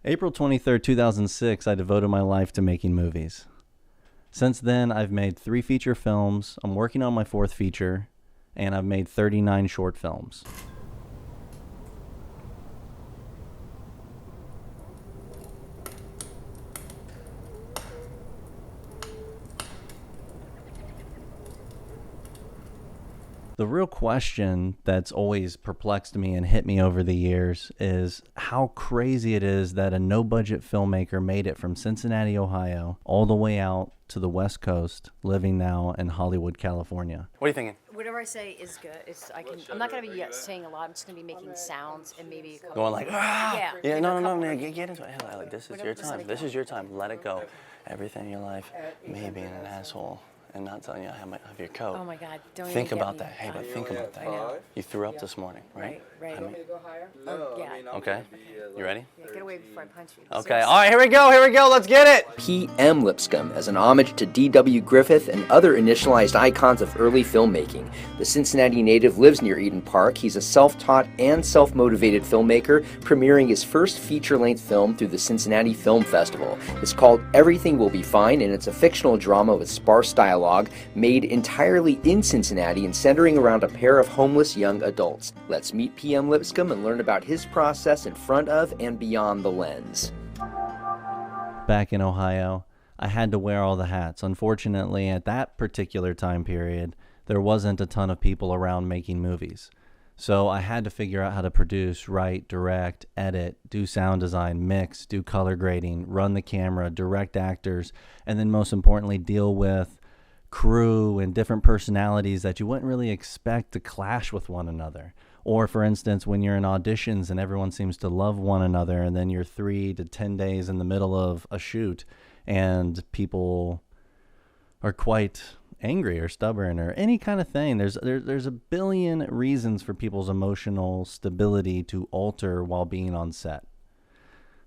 April 23rd, 2006, I devoted my life to making movies. Since then, I've made 3 feature films, I'm working on my 4th feature, and I've made 39 short films. The real question that's always perplexed me and hit me over the years is how crazy it is that a no-budget filmmaker made it from Cincinnati, Ohio, all the way out to the West Coast, living now in Hollywood, California. What are you thinking? Whatever I say is good. I'm not going to be saying a lot. I'm just going to be making sounds and maybe a couple. Going like, ah! Yeah, no, get into it. Like, this is your time. This is your time. Let it go. Everything in your life, me being an asshole and not telling you how your coat. Oh my God, don't think even about get that. me. Hey, but think about that. You threw up this morning, right? Right. I mean, Yeah. okay. You ready? Yeah, get away before I punch you. Okay. All right, here we go. Let's get it. P.M. Lipscomb as an homage to D.W. Griffith and other initialized icons of early filmmaking. The Cincinnati native lives near Eden Park. He's a self-taught and self-motivated filmmaker, premiering his first feature-length film through the Cincinnati Film Festival. It's called Everything Will Be Fine, and it's a fictional drama with sparse dialogue made entirely in Cincinnati and centering around a pair of homeless young adults. Let's meet P.M. Lipscomb and learn about his process in front of and beyond the lens. Back in Ohio, I had to wear all the hats. Unfortunately, at that particular time period, there wasn't a ton of people around making movies. So I had to figure out how to produce, write, direct, edit, do sound design, mix, do color grading, run the camera, direct actors, and then most importantly, deal with crew and different personalities that you wouldn't really expect to clash with one another. Or for instance, when you're in auditions and everyone seems to love one another, and then you're 3 to 10 days in the middle of a shoot and people are quite angry or stubborn or any kind of thing. There's a billion reasons for people's emotional stability to alter while being on set.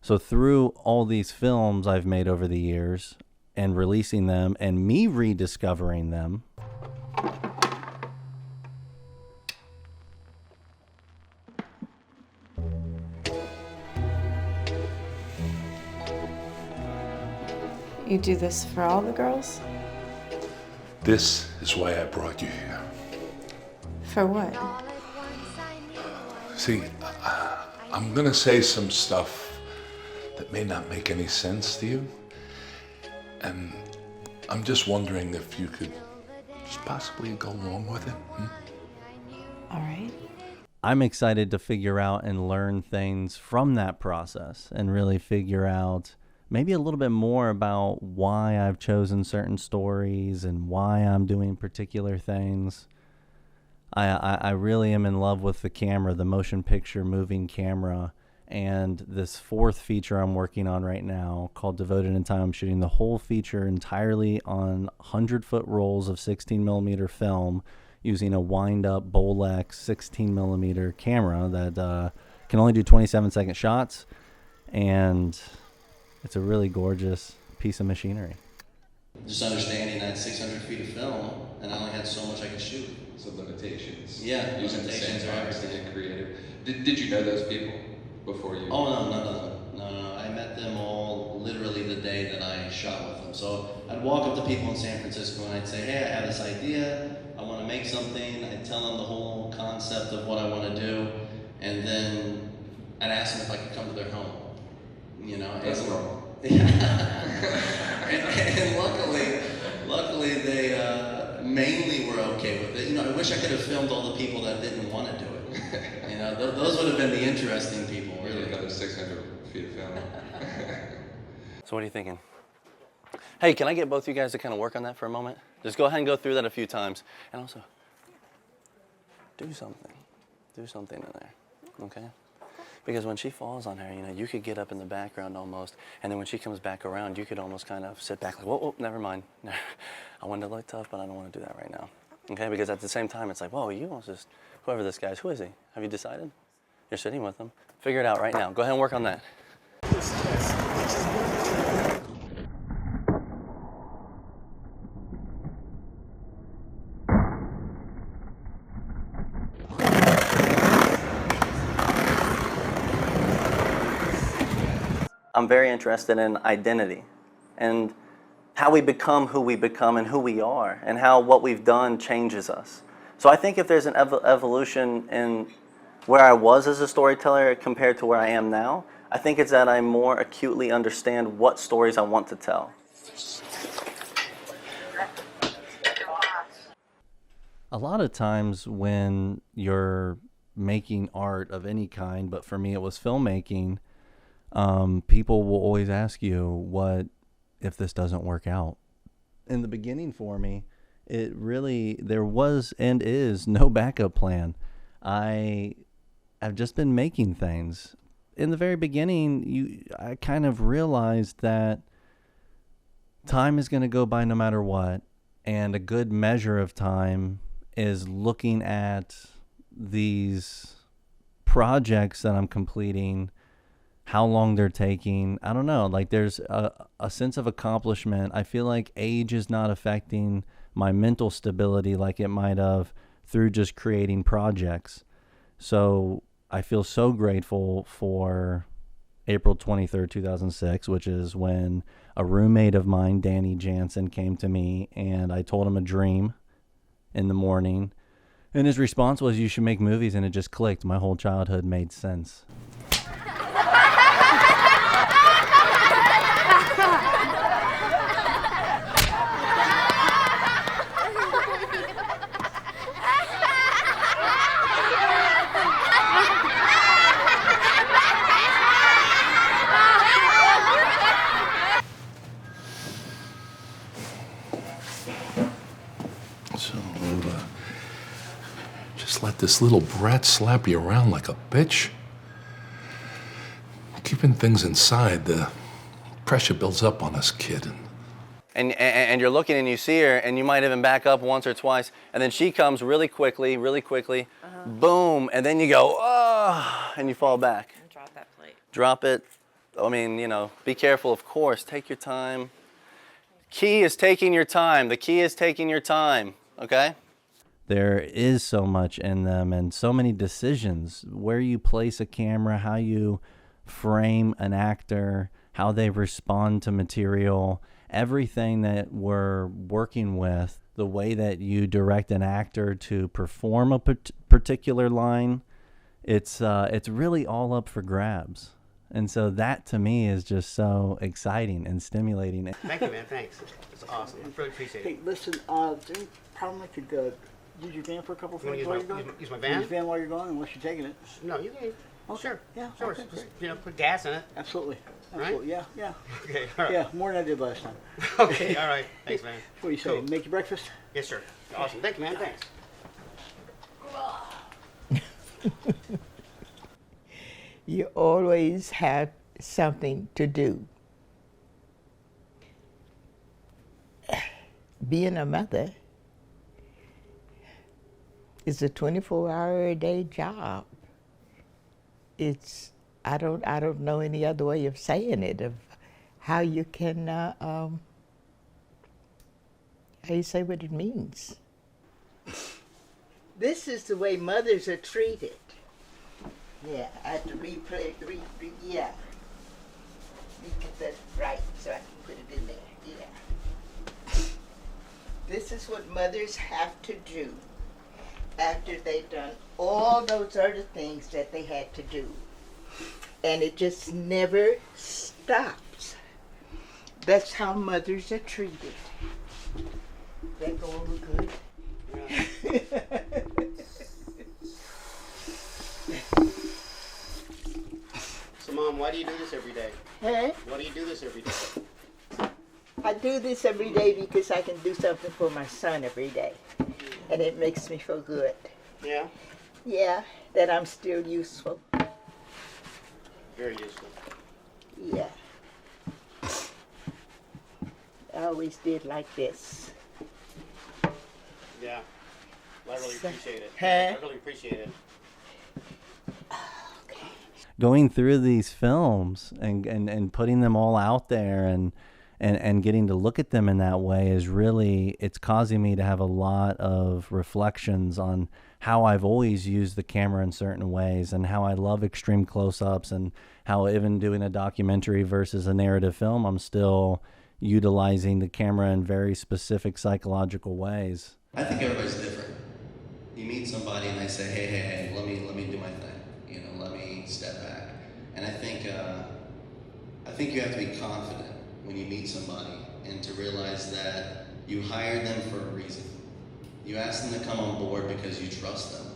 So through all these films I've made over the years and releasing them and me rediscovering them, You do this for all the girls? This is why I brought you here. For what? See, I'm gonna say some stuff that may not make any sense to you. And I'm just wondering if you could just possibly go along with it. All right. I'm excited to figure out and learn things from that process and really figure out maybe a little bit more about why I've chosen certain stories and why I'm doing particular things. I really am in love with the camera, the motion picture moving camera, and this 4th feature I'm working on right now called Devoted in Time. I'm shooting the whole feature entirely on 100-foot rolls of 16mm film using a wind-up Bolex 16mm camera that can only do 27-second shots, and it's a really gorgeous piece of machinery. Just understanding that 600 feet of film, and I only had so much I could shoot. So limitations. Yeah, using limitations the are same box to everything. get creative. Did you know those people before you? Oh, no. I met them all literally the day that I shot with them. So I'd walk up to people in San Francisco and I'd say, hey, I have this idea. I want to make something. I'd tell them the whole concept of what I want to do. And then I'd ask them if I could come to their home. You know? That's normal. Yeah. and luckily they mainly were okay with it. You know, I wish I could have filmed all the people that didn't want to do it. You know, those would have been the interesting people, really. Another 600 feet of film. So what are you thinking? Hey, can I get both you guys to kind of work on that for a moment? Just go ahead and go through that a few times. And also, do something. Do something in there, okay? Because when she falls on her, you know, you could get up in the background almost, and then when she comes back around, you could almost kind of sit back like, whoa, never mind. I wanted to look tough, but I don't want to do that right now, okay? Because at the same time, it's like, whoa, you almost just, whoever this guy is, who is he? Have you decided? You're sitting with him. Figure it out right now. Go ahead and work on that. I'm very interested in identity and how we become who we become and who we are, and how what we've done changes us. So I think if there's an evolution in where I was as a storyteller compared to where I am now, I think it's that I more acutely understand what stories I want to tell. A lot of times when you're making art of any kind, but for me it was filmmaking, people will always ask you, what if this doesn't work out? In the beginning for me, there was and is no backup plan. I've just been making things. In the very beginning, I kind of realized that time is going to go by no matter what, and a good measure of time is looking at these projects that I'm completing, how long they're taking. I don't know, like there's a sense of accomplishment. I feel like age is not affecting my mental stability like it might have through just creating projects. So I feel so grateful for April 23rd, 2006, which is when a roommate of mine, Danny Jansen, came to me and I told him a dream in the morning. And his response was, you should make movies, and it just clicked. My whole childhood made sense. So, just let this little brat slap you around like a bitch? Keeping things inside, the pressure builds up on us, kid. And you're looking and you see her, and you might even back up once or twice, and then she comes really quickly, boom, and then you go, oh, and you fall back. And drop that plate. Drop it. I mean, be careful, of course. Take your time. Key is taking your time. The key is taking your time, okay? There is so much in them and so many decisions. Where you place a camera, how you frame an actor, how they respond to material, everything that we're working with, the way that you direct an actor to perform a particular line, it's really all up for grabs. And so that to me is just so exciting and stimulating. Thank you, man. Thanks. It's awesome. I really appreciate it. Hey, listen, is there any problem I could use your van for a couple of things while you're gone? Use my van? Use your van while you're gone, unless you're taking it. No, you can. Okay. Sure. Yeah, Sure. okay, Just, great. put gas in it. Absolutely. Right? Absolutely. Yeah, yeah. Okay. All right. Yeah, more than I did last time. Okay. All right. Thanks, man. What do you say? Cool. Make your breakfast? Yes, sir. Awesome. Thank you, man. Thanks. You always have something to do. Being a mother is a 24-hour-a-day job. I don't know any other way of saying it, of how you can, how you say what it means. This is the way mothers are treated. Yeah, I have to yeah. Let me get that right so I can put it in there, yeah. This is what mothers have to do after they've done all those other things that they had to do. And it just never stops. That's how mothers are treated. That go over good? So, Mom, why do you do this every day? Huh? Why do you do this every day? I do this every day because I can do something for my son every day. And it makes me feel good. Yeah? Yeah, that I'm still useful. Very useful. Yeah. I always did like this. Yeah. Well, I really appreciate it. Huh? I really appreciate it. Going through these films and putting them all out there and getting to look at them in that way is really, it's causing me to have a lot of reflections on how I've always used the camera in certain ways, and how I love extreme close-ups, and how even doing a documentary versus a narrative film, I'm still utilizing the camera in very specific psychological ways. I think everybody's different. You meet somebody and they say, hey, let me do my thing. You know, let me step back. And I think you have to be confident when you meet somebody and to realize that you hired them for a reason. You ask them to come on board because you trust them.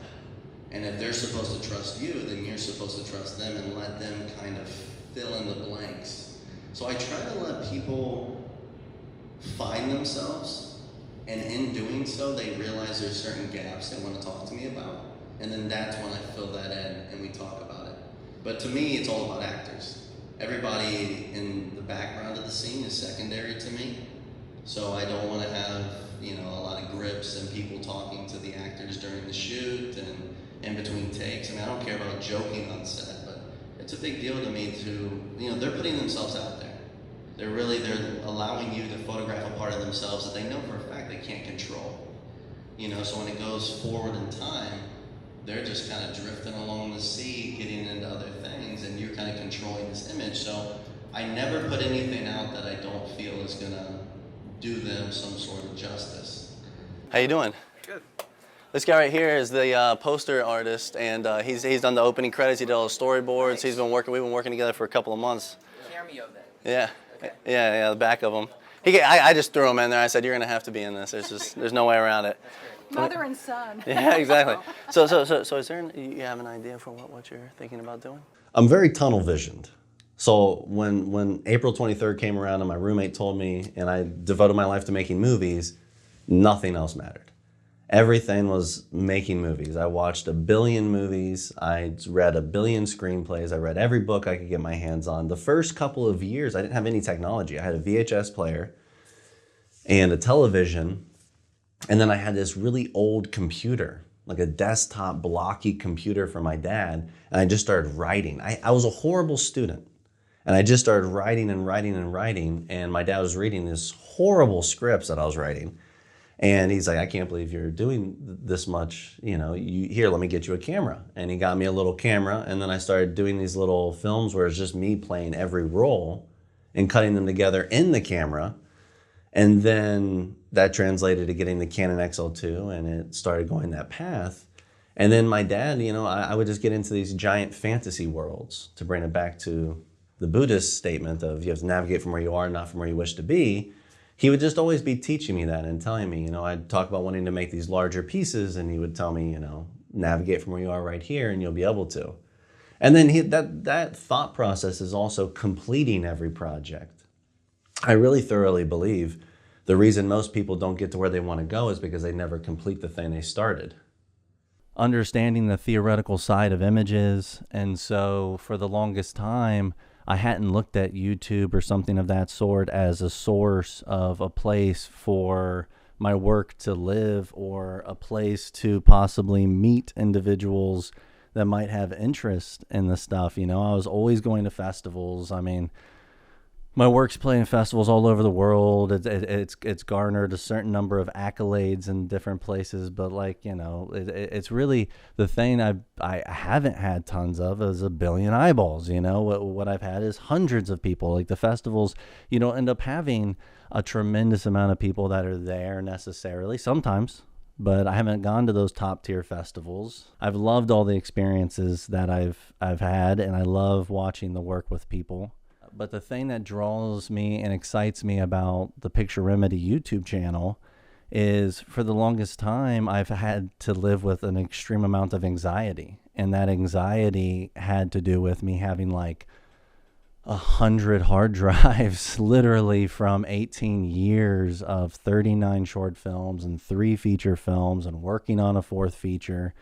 And if they're supposed to trust you, then you're supposed to trust them and let them kind of fill in the blanks. So I try to let people find themselves, and in doing so, they realize there's certain gaps they want to talk to me about. And then that's when I fill that in and we talk about it. But to me, it's all about actors. Everybody in the background of the scene is secondary to me. So I don't want to have, you know, a lot of grips and people talking to the actors during the shoot and in between takes. I mean, I don't care about joking on set, but it's a big deal to me to, you know, they're putting themselves out there. They're allowing you to photograph a part of themselves that they know for a fact they can't control. You know, so when it goes forward in time, they're just kind of drifting along the sea, getting into other things, and you're kind of controlling this image. So I never put anything out that I don't feel is gonna do them some sort of justice. How you doing? Good. This guy right here is the poster artist, and he's done the opening credits. He did all the storyboards. Nice. We've been working together for a couple of months. Cameo then. Yeah, Okay. yeah, the back of him. I just threw him in there. I said, you're gonna have to be in this. There's no way around it. Mother and son. Yeah, exactly. So is there? You have an idea for what you're thinking about doing? I'm very tunnel visioned. So when April 23rd came around and my roommate told me, and I devoted my life to making movies, nothing else mattered. Everything was making movies. I watched 1 billion movies. I read 1 billion screenplays. I read every book I could get my hands on. The first couple of years, I didn't have any technology. I had a VHS player and a television, and then I had this really old computer, like a desktop blocky computer from my dad, and I just started writing. I was a horrible student, and I just started writing and writing and writing, and my dad was reading these horrible scripts that I was writing. And he's like, I can't believe you're doing this much, you know, here, let me get you a camera. And he got me a little camera, and then I started doing these little films where it's just me playing every role and cutting them together in the camera. And then that translated to getting the Canon XL2, and it started going that path. And then my dad, you know, I would just get into these giant fantasy worlds, to bring it back to the Buddhist statement of you have to navigate from where you are, not from where you wish to be. He would just always be teaching me that and telling me, you know, I'd talk about wanting to make these larger pieces, and he would tell me, you know, navigate from where you are right here and you'll be able to. And then that thought process is also completing every project. I really thoroughly believe the reason most people don't get to where they want to go is because they never complete the thing they started. Understanding the theoretical side of images, and so for the longest time, I hadn't looked at YouTube or something of that sort as a source of a place for my work to live, or a place to possibly meet individuals that might have interest in the stuff. You know, I was always going to festivals. I mean, my work's playing in festivals all over the world. It's garnered a certain number of accolades in different places, but like, you know, it's really the thing I haven't had tons of is 1 billion eyeballs. You know, what I've had is hundreds of people. Like the festivals, you don't end up having a tremendous amount of people that are there necessarily, sometimes, but I haven't gone to those top tier festivals. I've loved all the experiences that I've had, and I love watching the work with people. But the thing that draws me and excites me about the Picture Remedy YouTube channel is, for the longest time, I've had to live with an extreme amount of anxiety. And that anxiety had to do with me having like 100 hard drives, literally from 18 years of 39 short films and 3 feature films, and working on a 4th feature.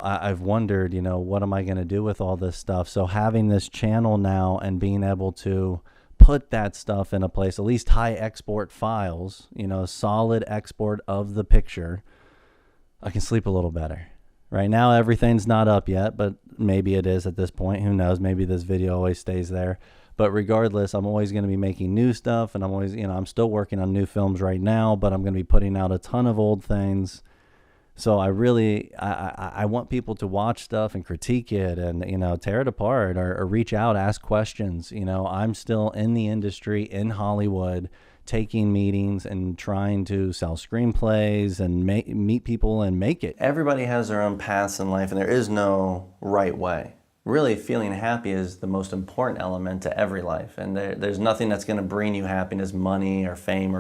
I've wondered, you know, what am I going to do with all this stuff? So having this channel now and being able to put that stuff in a place, at least high export files, you know, solid export of the picture, I can sleep a little better. Right now, everything's not up yet, but maybe it is at this point. Who knows? Maybe this video always stays there. But regardless, I'm always going to be making new stuff, and I'm always, you know, I'm still working on new films right now, but I'm going to be putting out a ton of old things. So I really, I want people to watch stuff and critique it and, you know, tear it apart or reach out, ask questions. You know, I'm still in the industry in Hollywood, taking meetings and trying to sell screenplays and meet people and make it. Everybody has their own paths in life, and there is no right way. Really, feeling happy is the most important element to every life, and there's nothing that's going to bring you happiness, money or fame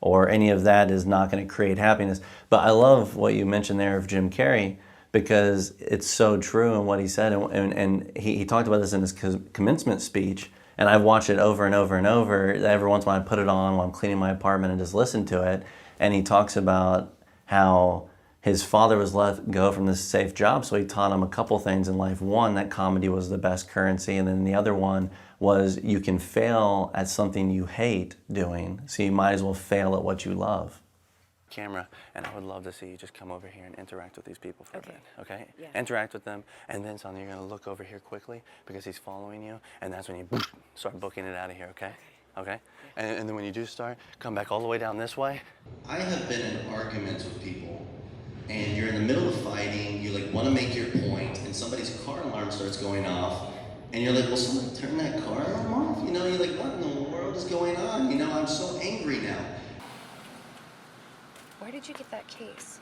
or any of that is not going to create happiness. But I love what you mentioned there of Jim Carrey, because it's so true in what he said, and he talked about this in his commencement speech. And I've watched it over and over and over. Every once in a while I put it on while I'm cleaning my apartment and just listen to it. And he talks about how his father was let go from this safe job, so he taught him a couple things in life. One, that comedy was the best currency, and then the other one was you can fail at something you hate doing, so you might as well fail at what you love. Camera, and I would love to see you just come over here and interact with these people for a bit, okay? Yeah. Interact with them, and then suddenly you're gonna look over here quickly because he's following you, and that's when you start booking it out of here, okay? Okay? And then when you do start, come back all the way down this way. I have been in arguments with people, and you're in the middle of fighting, you like want to make your point, and somebody's car alarm starts going off, and you're like, well, someone turn that car alarm off? You know, you're like, what in the world is going on? You know, I'm so angry now. Where did you get that case?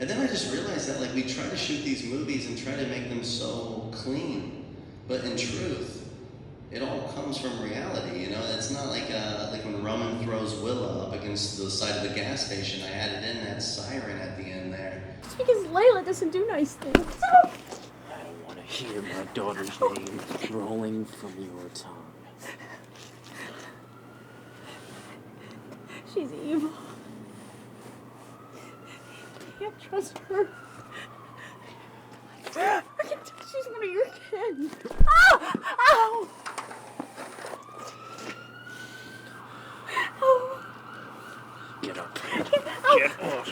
And then I just realized that like we try to shoot these movies and try to make them so clean, but in truth, it all comes from reality, you know? It's not like when Roman throws Willa up against the side of the gas station. I added in that siren at the end there. It's because Layla doesn't do nice things. I don't want to hear my daughter's name rolling from your tongue. She's evil. You can't trust her. I can tell she's one of your kids. Ow! Ow! Oh. Get up. Ow. Get off.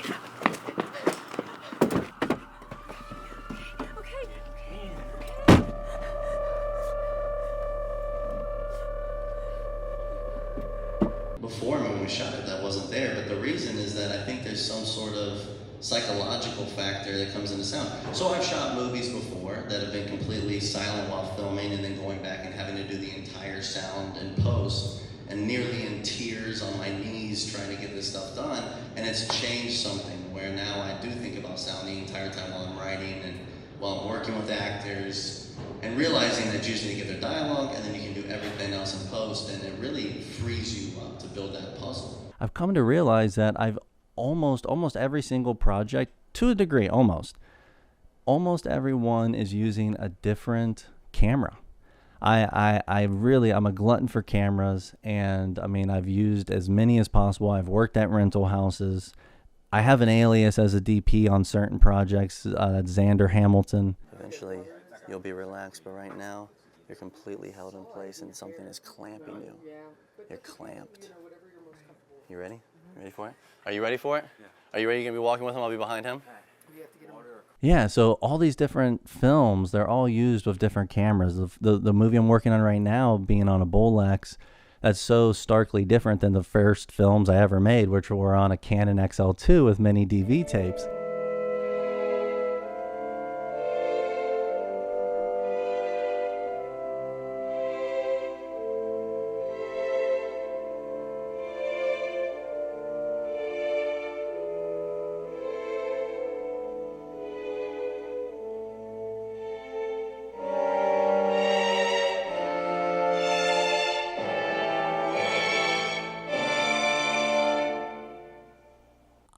Before, when we shot it, that wasn't there, but the reason is that I think there's some sort of psychological factor that comes into sound. So I've shot movies before that have been completely silent while filming and then going back and having to do the entire sound in post and nearly in tears on my knees trying to get this stuff done, and it's changed something where now I do think about sound the entire time while I'm writing and while I'm working with actors and realizing that you just need to get their dialogue and then you can do everything else in post, and it really frees you up to build that puzzle. I've come to realize that I've almost every single project, to a degree, almost everyone is using a different camera. I'm a glutton for cameras, and I mean, I've used as many as possible. I've worked at rental houses. I have an alias as a DP on certain projects, Xander Hamilton. Eventually, you'll be relaxed, but right now, you're completely held in place and something is clamping you. You're clamped. You ready? You ready for it? Are you ready for it? Yeah. Are you ready? You're going to be walking with him? I'll be behind him? Yeah, so all these different films, they're all used with different cameras. The movie I'm working on right now, being on a Bolex, that's so starkly different than the first films I ever made, which were on a Canon XL2 with many DV tapes.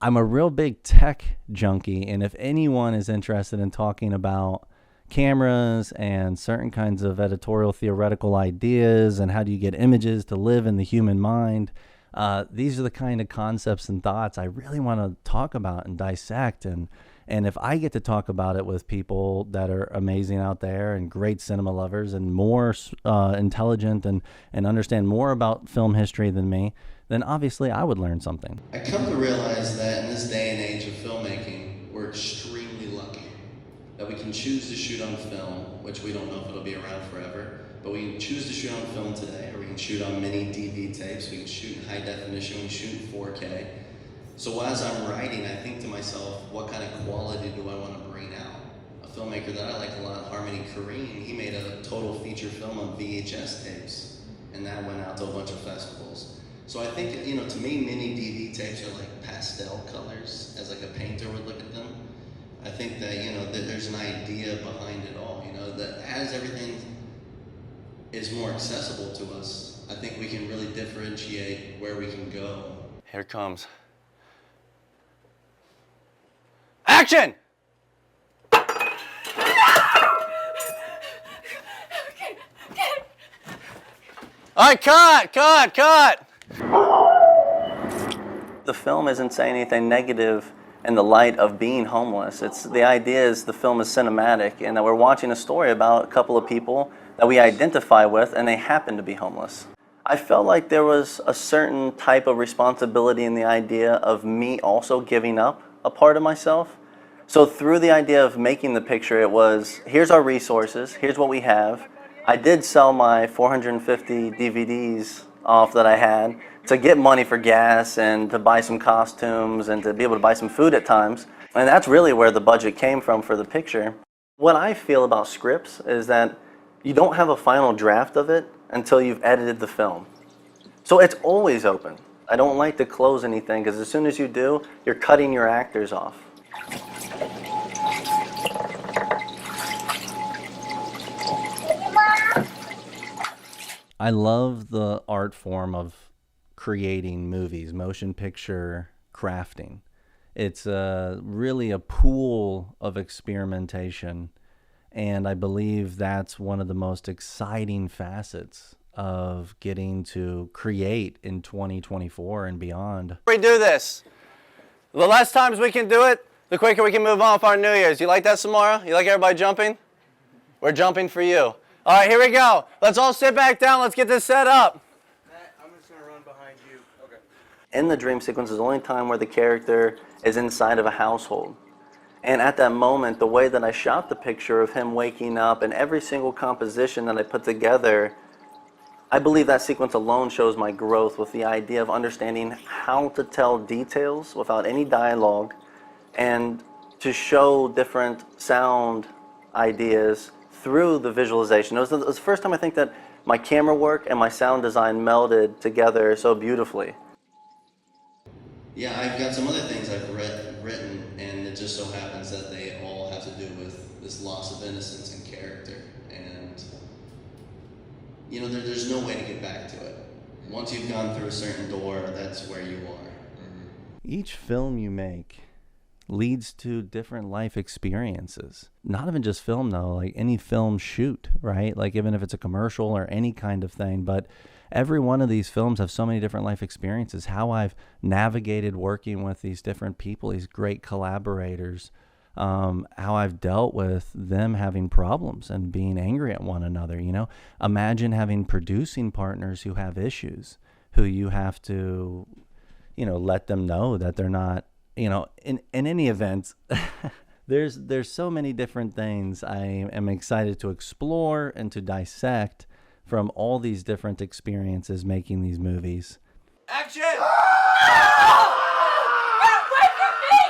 I'm a real big tech junkie, and if anyone is interested in talking about cameras and certain kinds of editorial theoretical ideas and how do you get images to live in the human mind, these are the kind of concepts and thoughts I really want to talk about and dissect. And if I get to talk about it with people that are amazing out there and great cinema lovers and more intelligent and understand more about film history than me, then obviously I would learn something. I come to realize that in this day and age of filmmaking, we're extremely lucky that we can choose to shoot on film, which we don't know if it'll be around forever, but we can choose to shoot on film today, or we can shoot on mini DV tapes, we can shoot in high definition, we can shoot in 4K. So as I'm writing, I think to myself, what kind of quality do I want to bring out? A filmmaker that I like a lot, Harmony Korine, he made a total feature film on VHS tapes, and that went out to a bunch of festivals. So I think, you know, to me, mini DV tapes are like pastel colors, as like a painter would look at them. I think that, you know, that there's an idea behind it all, you know, that as everything is more accessible to us, I think we can really differentiate where we can go. Here it comes. Action! All right, cut! The film isn't saying anything negative in the light of being homeless. The idea is the film is cinematic and that we're watching a story about a couple of people that we identify with and they happen to be homeless. I felt like there was a certain type of responsibility in the idea of me also giving up a part of myself. So through the idea of making the picture, it was, here's our resources, here's what we have. I did sell my 450 DVDs off that I had to get money for gas and to buy some costumes and to be able to buy some food at times. And that's really where the budget came from for the picture. What I feel about scripts is that you don't have a final draft of it until you've edited the film. So it's always open. I don't like to close anything because as soon as you do, you're cutting your actors off. I love the art form of creating movies, motion picture crafting. It's really a pool of experimentation, and I believe that's one of the most exciting facets of getting to create in 2024 and beyond. We do this. The less times we can do it, the quicker we can move on for our New Year's. You like that, Samara? You like everybody jumping? We're jumping for you. All right, here we go. Let's all sit back down. Let's get this set up. Matt, I'm just going to run behind you. Okay. In the dream sequence is the only time where the character is inside of a household. And at that moment, the way that I shot the picture of him waking up and every single composition that I put together, I believe that sequence alone shows my growth with the idea of understanding how to tell details without any dialogue and to show different sound ideas through the visualization. It was the first time I think that my camera work and my sound design melded together so beautifully. Yeah, I've got some other things I've written, and it just so happens that they all have to do with this loss of innocence and character. And, you know, there's no way to get back to it. Once you've gone through a certain door, that's where you are. Each film you make leads to different life experiences. Not even just film though, like any film shoot, right? Like even if it's a commercial or any kind of thing, but every one of these films have so many different life experiences. How I've navigated working with these different people, these great collaborators, how I've dealt with them having problems and being angry at one another, you know? Imagine having producing partners who have issues, who you have to, you know, let them know that they're not, you know, in any event, there's so many different things I am excited to explore and to dissect from all these different experiences making these movies. Action! Get away from me!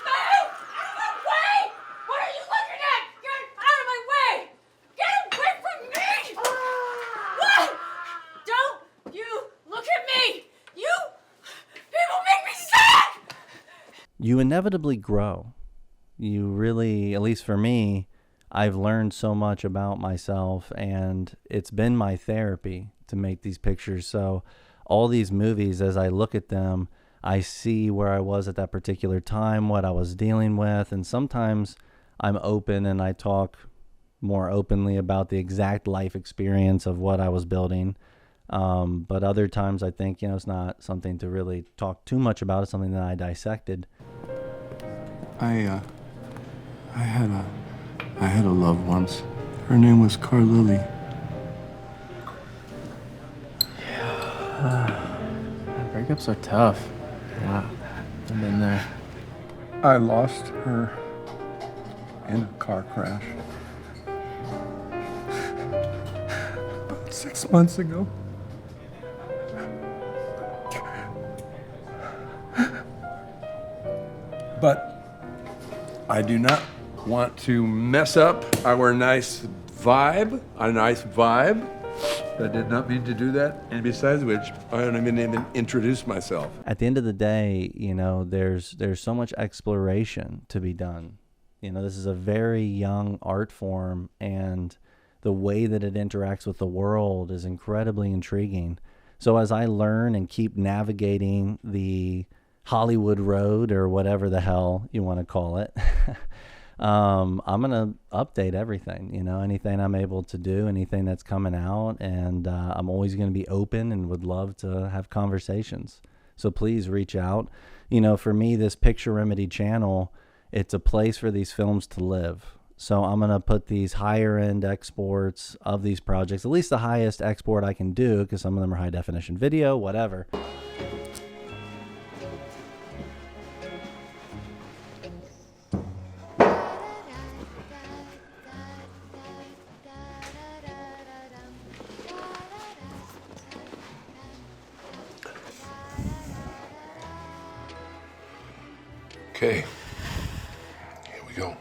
Move! Out of my way! What are you looking at? Get out of my way! Get away from me! What? Don't you look at me! You people make me sick! You inevitably grow. You really, at least for me, I've learned so much about myself, and it's been my therapy to make these pictures. So all these movies, as I look at them, I see where I was at that particular time, what I was dealing with, and sometimes I'm open and I talk more openly about the exact life experience of what I was building. But other times I think, it's not something to really talk too much about. It's something that I dissected. I had a love once. Her name was Carlili. Breakups are tough. Yeah, I've been there. I lost her in a car crash. About 6 months ago. But I do not want to mess up our nice vibe, I did not mean to do that, and besides which, I don't even introduce myself. At the end of the day, there's so much exploration to be done. This is a very young art form, and the way that it interacts with the world is incredibly intriguing. So as I learn and keep navigating the Hollywood road, or whatever the hell you want to call it, I'm going to update everything, anything I'm able to do, anything that's coming out, and I'm always going to be open and would love to have conversations. So please reach out. For me, this Picture Remedy channel, it's a place for these films to live. So I'm going to put these higher end exports of these projects, at least the highest export I can do, because some of them are high definition video, whatever. Okay, here we go.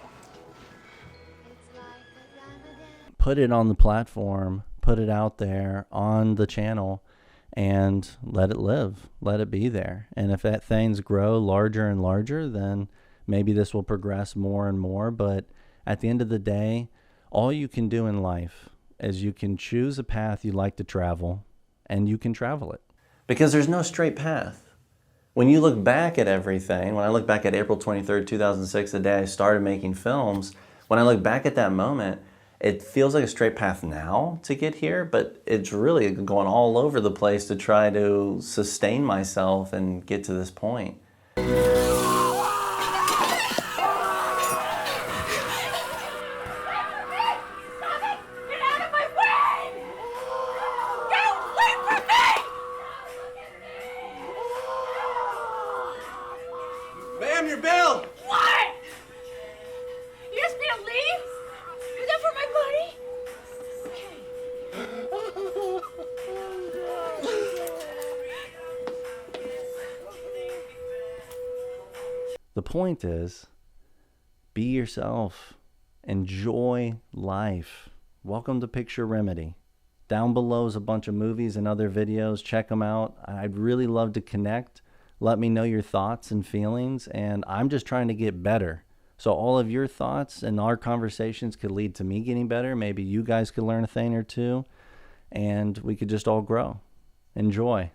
Put it on the platform, put it out there on the channel, and let it live, let it be there. And if that things grow larger and larger, then maybe this will progress more and more. But at the end of the day, all you can do in life is you can choose a path you like to travel, and you can travel it. Because there's no straight path. When you look back at everything, when I look back at April 23rd, 2006, the day I started making films, when I look back at that moment, it feels like a straight path now to get here, but it's really going all over the place to try to sustain myself and get to this point. Ma'am, your bill! What? You asked me to leave? Is that for my money? The point is, be yourself. Enjoy life. Welcome to Picture Remedy. Down below is a bunch of movies and other videos. Check them out. I'd really love to connect. Let me know your thoughts and feelings, and I'm just trying to get better. So all of your thoughts and our conversations could lead to me getting better. Maybe you guys could learn a thing or two, and we could just all grow. Enjoy.